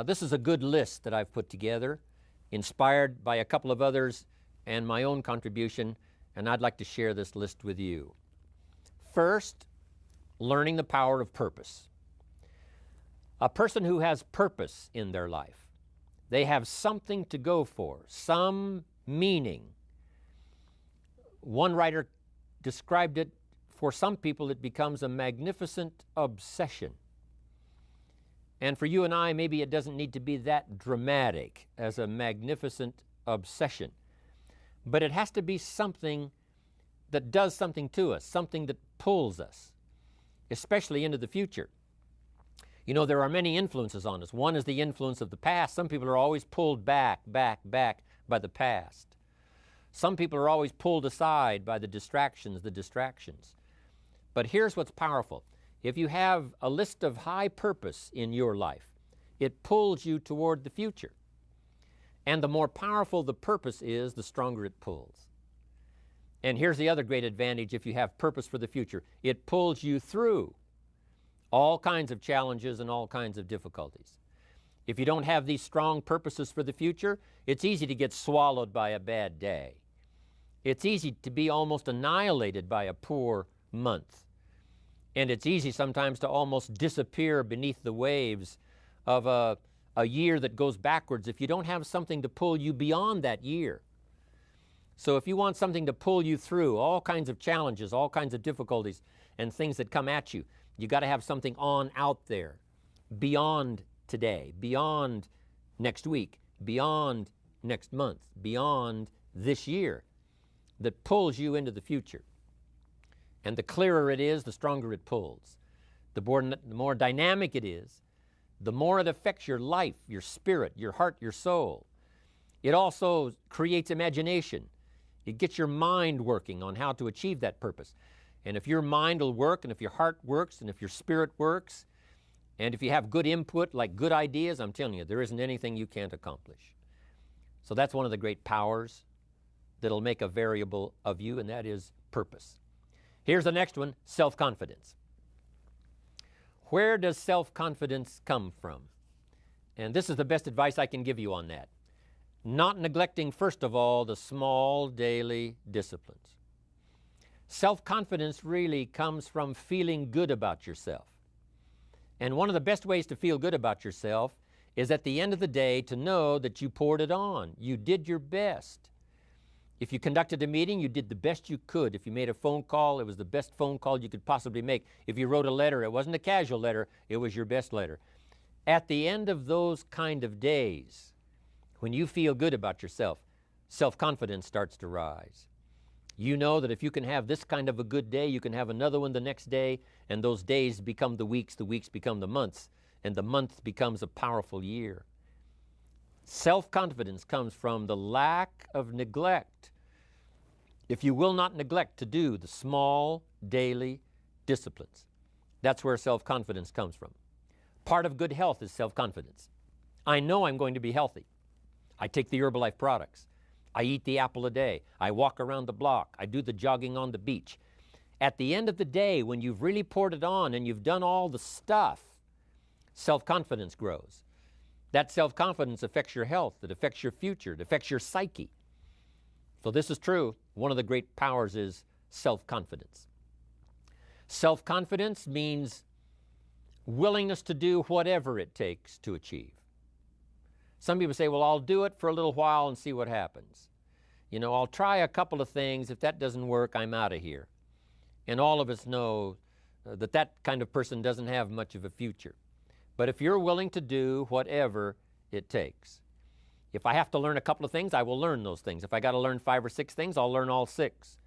This is a good list that I've put together, inspired by a couple of others and my own contribution, and I'd like to share this list with you. First, learning the power of purpose. A person who has purpose in their life, they have something to go for, some meaning. One writer described it, for some people it becomes a magnificent obsession. And for you and I, maybe it doesn't need to be that dramatic as a magnificent obsession. But it has to be something that does something to us, something that pulls us, especially into the future. You know, there are many influences on us. One is the influence of the past. Some people are always pulled back by the past. Some people are always pulled aside by the distractions. But here's what's powerful. If you have a list of high purpose in your life, it pulls you toward the future. And the more powerful the purpose is, the stronger it pulls. And here's the other great advantage if you have purpose for the future. It pulls you through all kinds of challenges and all kinds of difficulties. If you don't have these strong purposes for the future, it's easy to get swallowed by a bad day. It's easy to be almost annihilated by a poor month. And it's easy sometimes to almost disappear beneath the waves of a year that goes backwards if you don't have something to pull you beyond that year. So if you want something to pull you through all kinds of challenges, all kinds of difficulties and things that come at you, you got to have something on out there beyond today, beyond next week, beyond next month, beyond this year, that pulls you into the future. And the clearer it is, the stronger it pulls. The more dynamic it is, the more it affects your life, your spirit, your heart, your soul. It also creates imagination. It gets your mind working on how to achieve that purpose. And if your mind will work, and if your heart works, and if your spirit works, and if you have good input, like good ideas, I'm telling you, there isn't anything you can't accomplish. So that's one of the great powers that'll make a variable of you, and that is purpose. Here's the next one, self-confidence. Where does self-confidence come from? And this is the best advice I can give you on that. Not neglecting, first of all, the small daily disciplines. Self-confidence really comes from feeling good about yourself. And one of the best ways to feel good about yourself is at the end of the day to know that you poured it on. You did your best. If you conducted a meeting, you did the best you could. If you made a phone call, it was the best phone call you could possibly make. If you wrote a letter, it wasn't a casual letter, it was your best letter. At the end of those kind of days, when you feel good about yourself, self-confidence starts to rise. You know that if you can have this kind of a good day, you can have another one the next day, and those days become the weeks become the months, and the month becomes a powerful year. Self-confidence comes from the lack of neglect. If you will not neglect to do the small daily disciplines, that's where self-confidence comes from. Part of good health is self-confidence. I know I'm going to be healthy. I take the Herbalife products. I eat the apple a day. I walk around the block. I do the jogging on the beach. At the end of the day, when you've really poured it on and you've done all the stuff, self-confidence grows. That self-confidence affects your health, it affects your future, it affects your psyche. So this is true. One of the great powers is self-confidence. Self-confidence means willingness to do whatever it takes to achieve. Some people say, well, I'll do it for a little while and see what happens. You know, I'll try a couple of things. If that doesn't work, I'm out of here. And all of us know that that kind of person doesn't have much of a future. But if you're willing to do whatever it takes, if I have to learn a couple of things, I will learn those things. If I got to learn 5 or 6 things, I'll learn all 6.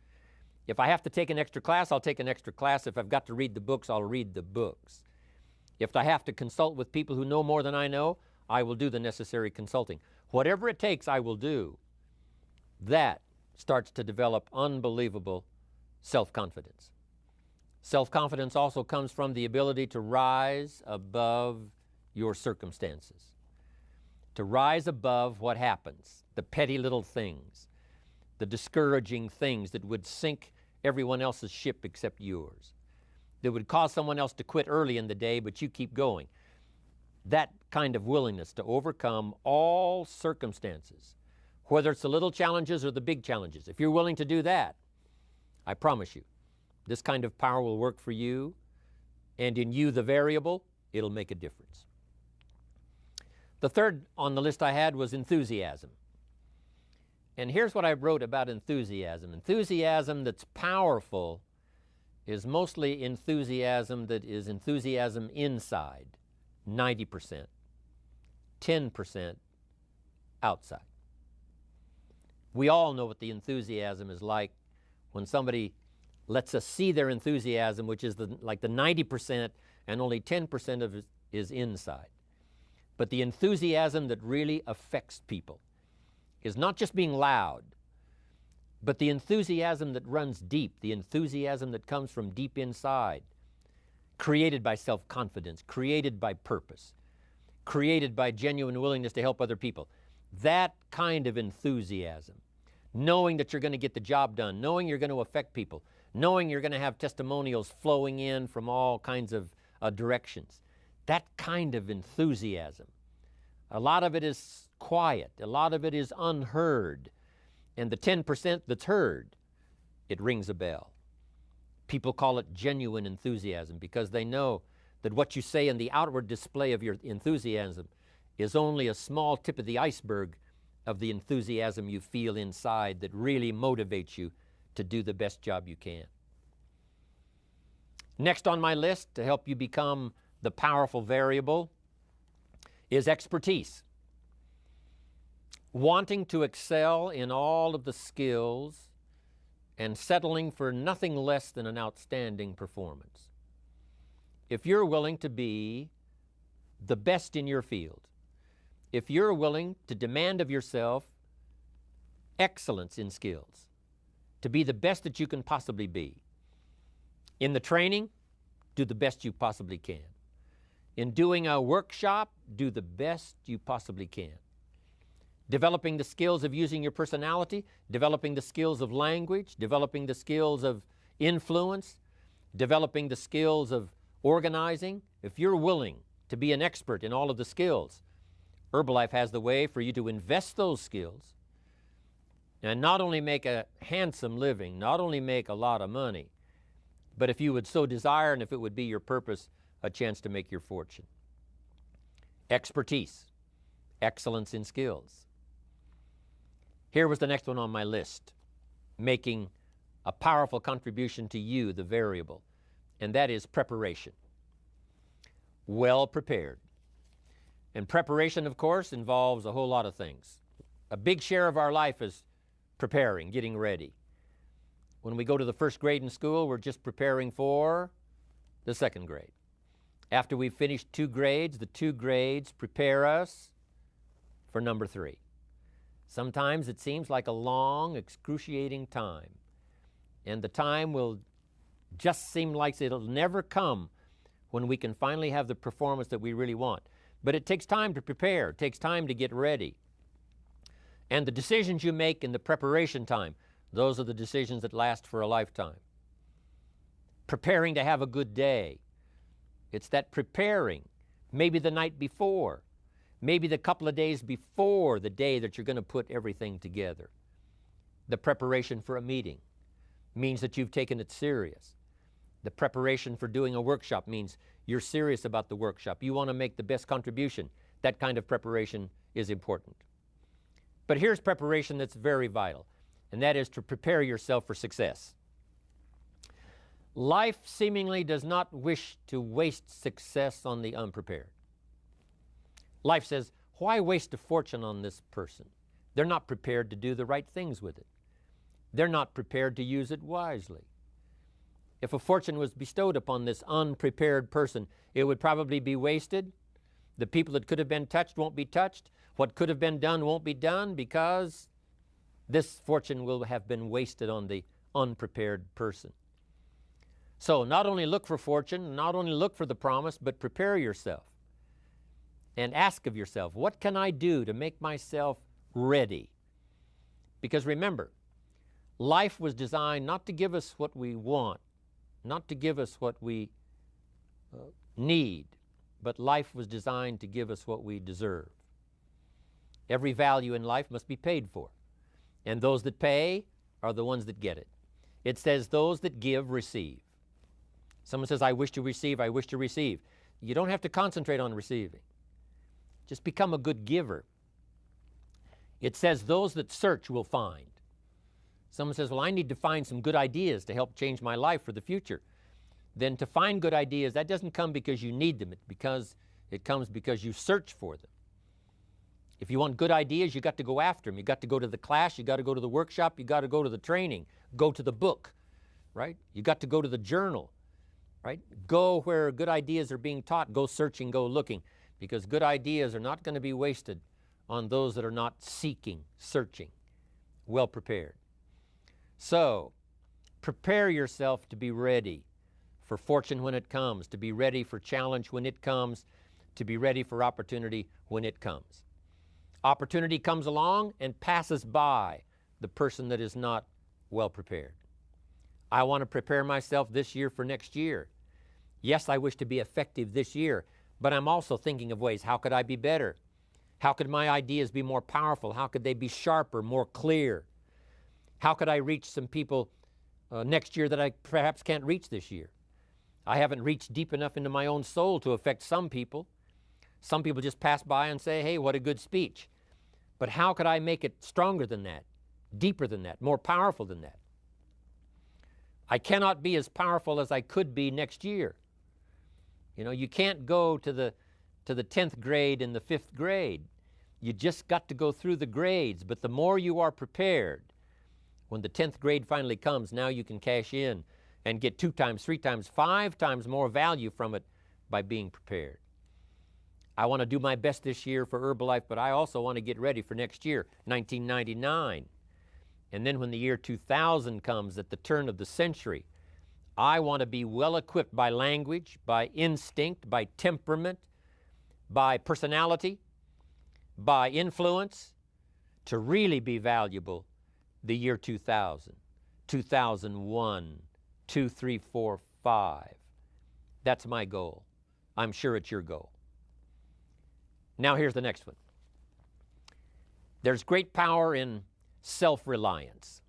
If I have to take an extra class, I'll take an extra class. If I've got to read the books, I'll read the books. If I have to consult with people who know more than I know, I will do the necessary consulting. Whatever it takes, I will do. That starts to develop unbelievable self-confidence. Self-confidence also comes from the ability to rise above your circumstances, to rise above what happens, the petty little things, the discouraging things that would sink everyone else's ship except yours, that would cause someone else to quit early in the day, but you keep going. that kind of willingness to overcome all circumstances, whether it's the little challenges or the big challenges. If you're willing to do that, I promise you, this kind of power will work for you, and in you, the variable, it'll make a difference. The third on the list I had was enthusiasm. And here's what I wrote about enthusiasm. Enthusiasm that's powerful is mostly enthusiasm that is enthusiasm inside, 90%, 10% outside. We all know what the enthusiasm is like when somebody lets us see their enthusiasm, which is like the 90%, and only 10% of it is inside. But the enthusiasm that really affects people is not just being loud, but the enthusiasm that runs deep, the enthusiasm that comes from deep inside, created by self-confidence, created by purpose, created by genuine willingness to help other people. That kind of enthusiasm, knowing that you're going to get the job done, knowing you're going to affect people, knowing you're going to have testimonials flowing in from all kinds of directions. That kind of enthusiasm. A lot of it is quiet. A lot of it is unheard. And the 10% that's heard, it rings a bell. People call it genuine enthusiasm because they know that what you say in the outward display of your enthusiasm is only a small tip of the iceberg of the enthusiasm you feel inside that really motivates you to do the best job you can. Next on my list to help you become the powerful variable is expertise. Wanting to excel in all of the skills and settling for nothing less than an outstanding performance. If you're willing to be the best in your field, if you're willing to demand of yourself excellence in skills, to be the best that you can possibly be, in the training, do the best you possibly can. In doing a workshop, do the best you possibly can. Developing the skills of using your personality, developing the skills of language, developing the skills of influence, developing the skills of organizing. If you're willing to be an expert in all of the skills, Herbalife has the way for you to invest those skills and not only make a handsome living, not only make a lot of money, but if you would so desire and if it would be your purpose, a chance to make your fortune. Expertise, excellence in skills. Here was the next one on my list, making a powerful contribution to you, the variable, and that is preparation. Well prepared. And preparation, of course, involves a whole lot of things. A big share of our life is preparing, getting ready. When we go to the first grade in school, we're just preparing for the second grade. After we've finished 2 grades, the 2 grades prepare us for number 3. Sometimes it seems like a long, excruciating time. And the time will just seem like it'll never come when we can finally have the performance that we really want. But it takes time to prepare. It takes time to get ready. And the decisions you make in the preparation time, those are the decisions that last for a lifetime. Preparing to have a good day. It's that preparing, maybe the night before, maybe the couple of days before the day that you're going to put everything together. The preparation for a meeting means that you've taken it serious. The preparation for doing a workshop means you're serious about the workshop. You want to make the best contribution. That kind of preparation is important. But here's preparation that's very vital, and that is to prepare yourself for success. Life seemingly does not wish to waste success on the unprepared. Life says, why waste a fortune on this person? They're not prepared to do the right things with it. They're not prepared to use it wisely. If a fortune was bestowed upon this unprepared person, it would probably be wasted. The people that could have been touched won't be touched. What could have been done won't be done because this fortune will have been wasted on the unprepared person. So not only look for fortune, not only look for the promise, but prepare yourself and ask of yourself, what can I do to make myself ready? Because remember, life was designed not to give us what we want, not to give us what we need, but life was designed to give us what we deserve. Every value in life must be paid for, and those that pay are the ones that get it. It says those that give receive. Someone says, I wish to receive, I wish to receive. You don't have to concentrate on receiving. Just become a good giver. It says those that search will find. Someone says, well, I need to find some good ideas to help change my life for the future. Then to find good ideas, that doesn't come because you need them. It comes because you search for them. If you want good ideas, you got to go after them. You got to go to the class, you got to go to the workshop, you got to go to the training, go to the book, right? You got to go to the journal, right? Go where good ideas are being taught, go searching, go looking, because good ideas are not going to be wasted on those that are not seeking, searching, well prepared. So, prepare yourself to be ready for fortune when it comes, to be ready for challenge when it comes, to be ready for opportunity when it comes. Opportunity comes along and passes by the person that is not well prepared. I want to prepare myself this year for next year. Yes, I wish to be effective this year, but I'm also thinking of ways, how could I be better? How could my ideas be more powerful? How could they be sharper, more clear? How could I reach some people next year that I perhaps can't reach this year? I haven't reached deep enough into my own soul to affect some people. Some people just pass by and say, hey, what a good speech. But how could I make it stronger than that, deeper than that, more powerful than that? I cannot be as powerful as I could be next year. You know, you can't go to the 10th grade in the 5th grade. You just got to go through the grades. But the more you are prepared, when the 10th grade finally comes, now you can cash in and get 2 times, 3 times, 5 times more value from it by being prepared. I want to do my best this year for Herbalife, but I also want to get ready for next year, 1999. And then when the year 2000 comes, at the turn of the century, I want to be well equipped by language, by instinct, by temperament, by personality, by influence, to really be valuable the year 2000, 2001, 2, 3, 4, 5. That's my goal. I'm sure it's your goal. Now here's the next one. There's great power in self-reliance.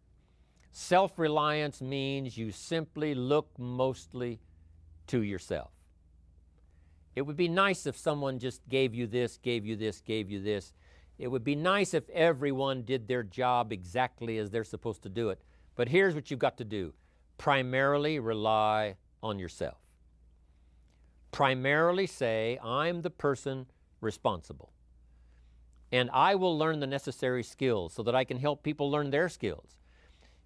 Self-reliance means you simply look mostly to yourself. It would be nice if someone just gave you this, gave you this, gave you this. It would be nice if everyone did their job exactly as they're supposed to do it. But here's what you've got to do. Primarily rely on yourself. Primarily say, I'm the person responsible. And I will learn the necessary skills so that I can help people learn their skills.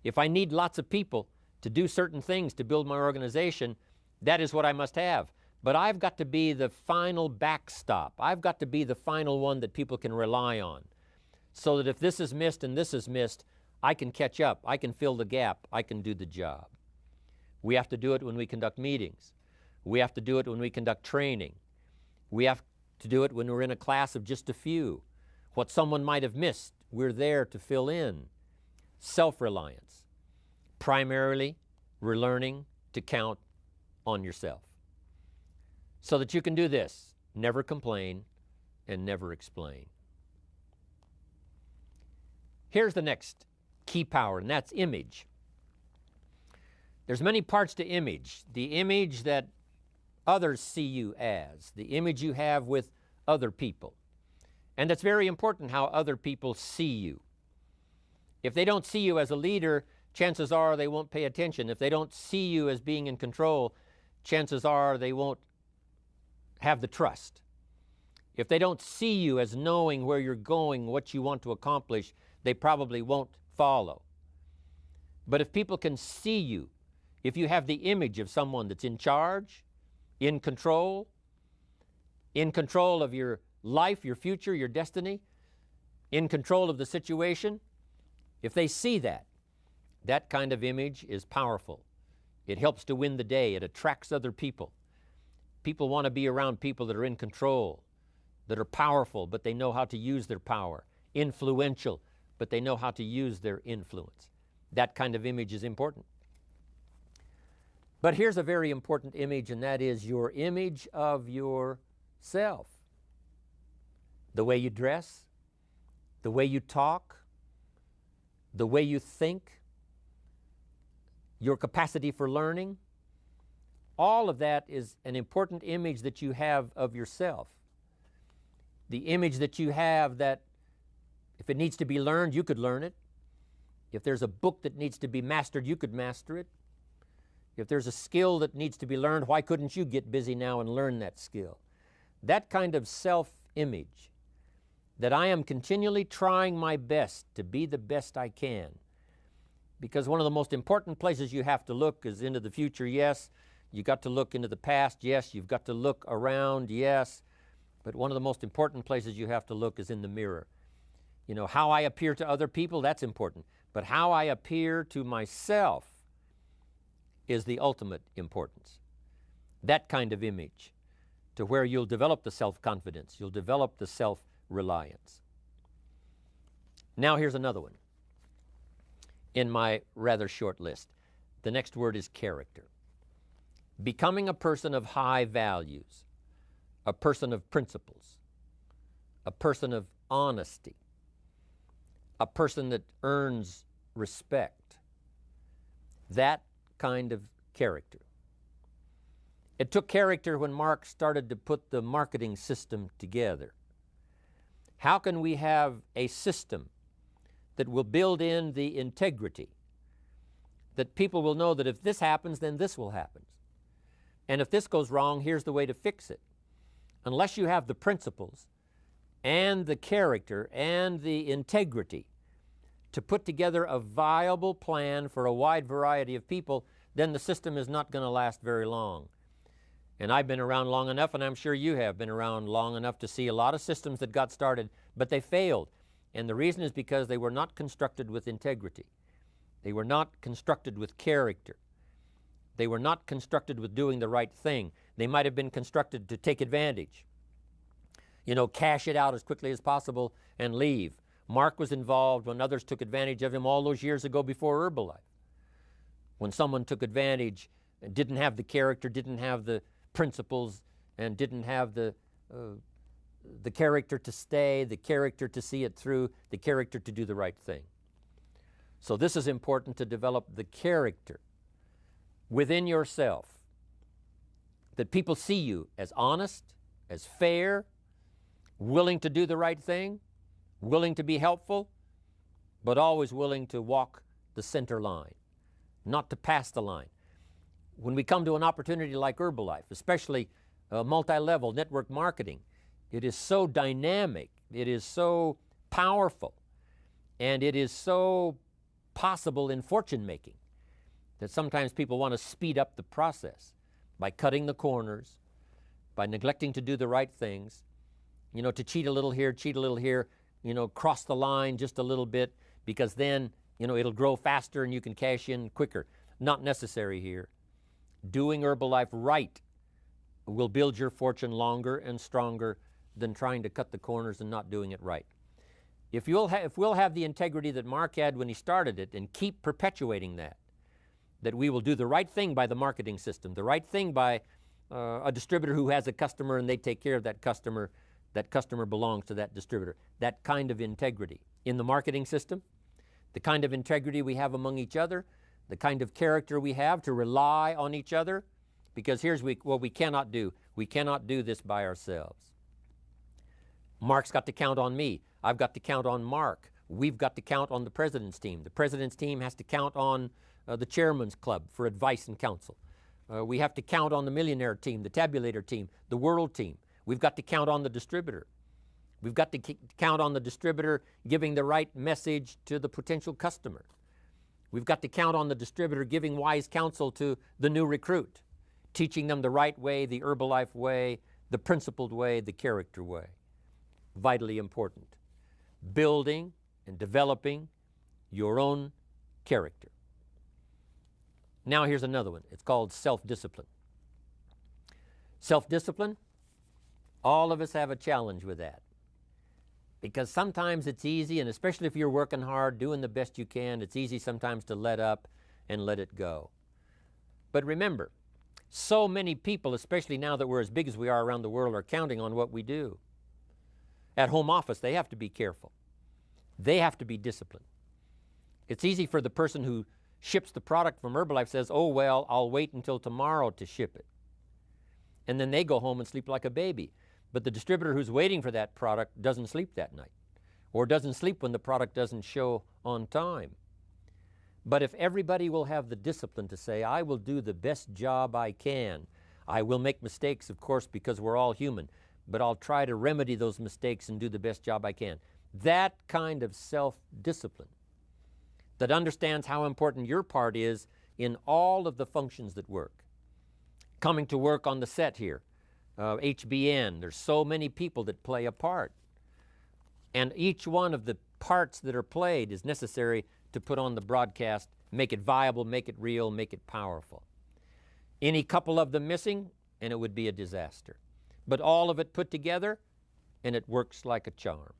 If I need lots of people to do certain things to build my organization, that is what I must have. But I've got to be the final backstop. I've got to be the final one that people can rely on, so that if this is missed and this is missed, I can catch up, I can fill the gap, I can do the job. We have to do it when we conduct meetings. We have to do it when we conduct training. We have to do it when we're in a class of just a few. What someone might have missed, we're there to fill in. Self-reliance. Primarily, we're learning to count on yourself. So that you can do this, never complain and never explain. Here's the next key power, and that's image. There's many parts to image. The image that others see you as, the image you have with other people. And it's very important how other people see you. If they don't see you as a leader, chances are they won't pay attention. If they don't see you as being in control, chances are they won't have the trust. If they don't see you as knowing where you're going, what you want to accomplish, they probably won't follow. But if people can see you, if you have the image of someone that's in charge, in control of your life, your future, your destiny, in control of the situation, if they see that, that kind of image is powerful. It helps to win the day. It attracts other people. People want to be around people that are in control, that are powerful, but they know how to use their power, influential, but they know how to use their influence. That kind of image is important. But here's a very important image, and that is your image of yourself. self. The way you dress, the way you talk, the way you think, your capacity for learning, all of that is an important image that you have of yourself. The image that you have that if it needs to be learned, you could learn it. If there's a book that needs to be mastered, you could master it. If there's a skill that needs to be learned, why couldn't you get busy now and learn that skill? That kind of self-image, that I am continually trying my best to be the best I can. Because one of the most important places you have to look is into the future, yes. You've got to look into the past, yes. You've got to look around, yes. But one of the most important places you have to look is in the mirror. You know, how I appear to other people, that's important. But how I appear to myself is the ultimate importance. That kind of image, to where you'll develop the self-confidence, you'll develop the self-reliance. Now here's another one in my rather short list. The next word is character. Becoming a person of high values, a person of principles, a person of honesty, a person that earns respect. That kind of character. It took character when Mark started to put the marketing system together. How can we have a system that will build in the integrity, that people will know that if this happens, then this will happen. And if this goes wrong, here's the way to fix it. Unless you have the principles and the character and the integrity to put together a viable plan for a wide variety of people, then the system is not going to last very long. And I've been around long enough, and I'm sure you have been around long enough to see a lot of systems that got started, but they failed. And the reason is because they were not constructed with integrity. They were not constructed with character. They were not constructed with doing the right thing. They might have been constructed to take advantage. You know, cash it out as quickly as possible and leave. Mark was involved when others took advantage of him all those years ago before Herbalife. When someone took advantage and didn't have the character, didn't have the principles, and didn't have the character to stay, the character to see it through, the character to do the right thing. So this is important, to develop the character within yourself, that people see you as honest, as fair, willing to do the right thing, willing to be helpful, but always willing to walk the center line, not to pass the line. When we come to an opportunity like Herbalife, especially multi-level network marketing, it is so dynamic, it is so powerful, and it is so possible in fortune making that sometimes people want to speed up the process by cutting the corners, by neglecting to do the right things, you know, to cheat a little here, you know, cross the line just a little bit, because then, you know, it'll grow faster and you can cash in quicker. Not necessary here. Doing Herbalife right will build your fortune longer and stronger than trying to cut the corners and not doing it right. If we'll have the integrity that Mark had when he started it, and keep perpetuating that we will do the right thing by the marketing system, the right thing by a distributor who has a customer and they take care of that customer belongs to that distributor. That kind of integrity in the marketing system, the kind of integrity we have among each other, the kind of character we have to rely on each other, because here's what we cannot do. We cannot do this by ourselves. Mark's got to count on me. I've got to count on Mark. We've got to count on the president's team. The president's team has to count on the chairman's club for advice and counsel. We have to count on the millionaire team, the tabulator team, the world team. We've got to count on the distributor. We've got to count on the distributor giving the right message to the potential customer. We've got to count on the distributor giving wise counsel to the new recruit, teaching them the right way, the Herbalife way, the principled way, the character way. Vitally important. Building and developing your own character. Now here's another one. It's called self-discipline. Self-discipline, all of us have a challenge with that. Because sometimes it's easy, and especially if you're working hard, doing the best you can, it's easy sometimes to let up and let it go. But remember, So many people, especially now that we're as big as we are around the world, are counting on what we do. At home office, they have to be careful. They have to be disciplined. It's easy for the person who ships the product from Herbalife says, oh, well, I'll wait until tomorrow to ship it. And then they go home and sleep like a baby. But the distributor who's waiting for that product doesn't sleep that night, or doesn't sleep when the product doesn't show on time. But if everybody will have the discipline to say, I will do the best job I can. I will make mistakes, of course, because we're all human, but I'll try to remedy those mistakes and do the best job I can. That kind of self-discipline that understands how important your part is in all of the functions that work. Coming to work on the set here, HBN, there's so many people that play a part. And each one of the parts that are played is necessary to put on the broadcast, make it viable, make it real, make it powerful. Any couple of them missing, and it would be a disaster. But all of it put together, and it works like a charm.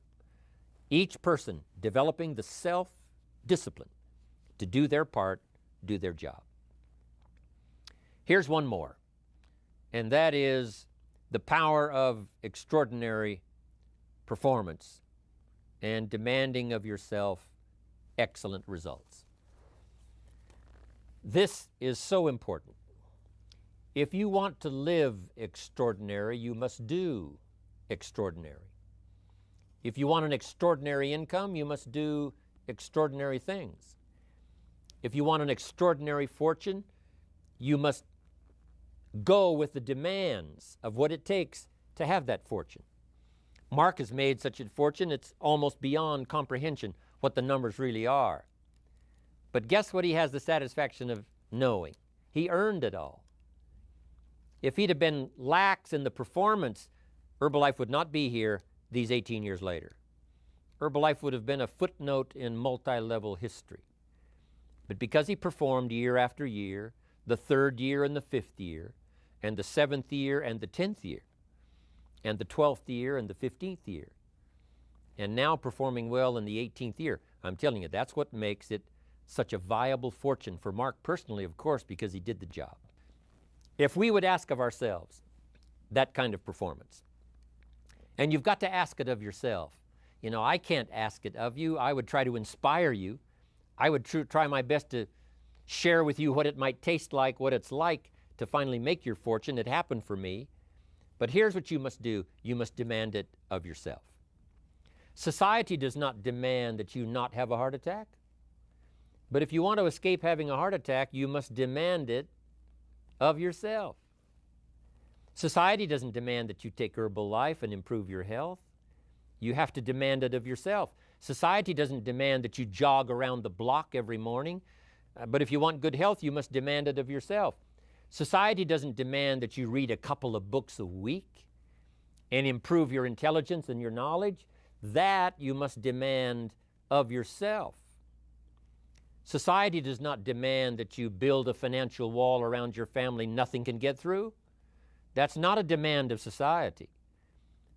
Each person developing the self-discipline to do their part, do their job. Here's one more, and that is the power of extraordinary performance and demanding of yourself excellent results. This is so important. If you want to live extraordinary, you must do extraordinary. If you want an extraordinary income, you must do extraordinary things. If you want an extraordinary fortune, you must go with the demands of what it takes to have that fortune. Mark has made such a fortune, it's almost beyond comprehension what the numbers really are. But guess what he has the satisfaction of knowing? He earned it all. If he'd have been lax in the performance, Herbalife would not be here these 18 years later. Herbalife would have been a footnote in multi-level history. But because he performed year after year, the 3rd year and the 5th year, and the 7th year and the 10th year, and the 12th year and the 15th year, and now performing well in the 18th year, I'm telling you, that's what makes it such a viable fortune for Mark personally, of course, because he did the job. If we would ask of ourselves that kind of performance, and you've got to ask it of yourself. You know, I can't ask it of you. I would try to inspire you. I would try my best to share with you what it might taste like, what it's like to finally make your fortune. It happened for me. But here's what you must do. You must demand it of yourself. Society does not demand that you not have a heart attack. But if you want to escape having a heart attack, you must demand it of yourself. Society doesn't demand that you take Herbalife and improve your health. You have to demand it of yourself. Society doesn't demand that you jog around the block every morning. But if you want good health, you must demand it of yourself. Society doesn't demand that you read a couple of books a week and improve your intelligence and your knowledge. That you must demand of yourself. Society does not demand that you build a financial wall around your family nothing can get through. That's not a demand of society.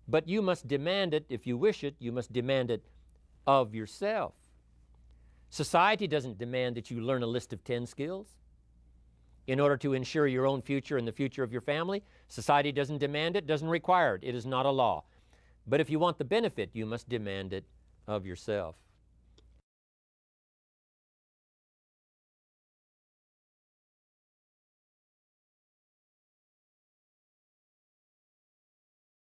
But you must demand it, if you wish it, you must demand it of yourself. Society doesn't demand that you learn a list of 10 skills in order to ensure your own future and the future of your family. Society doesn't demand it, doesn't require it. It is not a law. But if you want the benefit, you must demand it of yourself.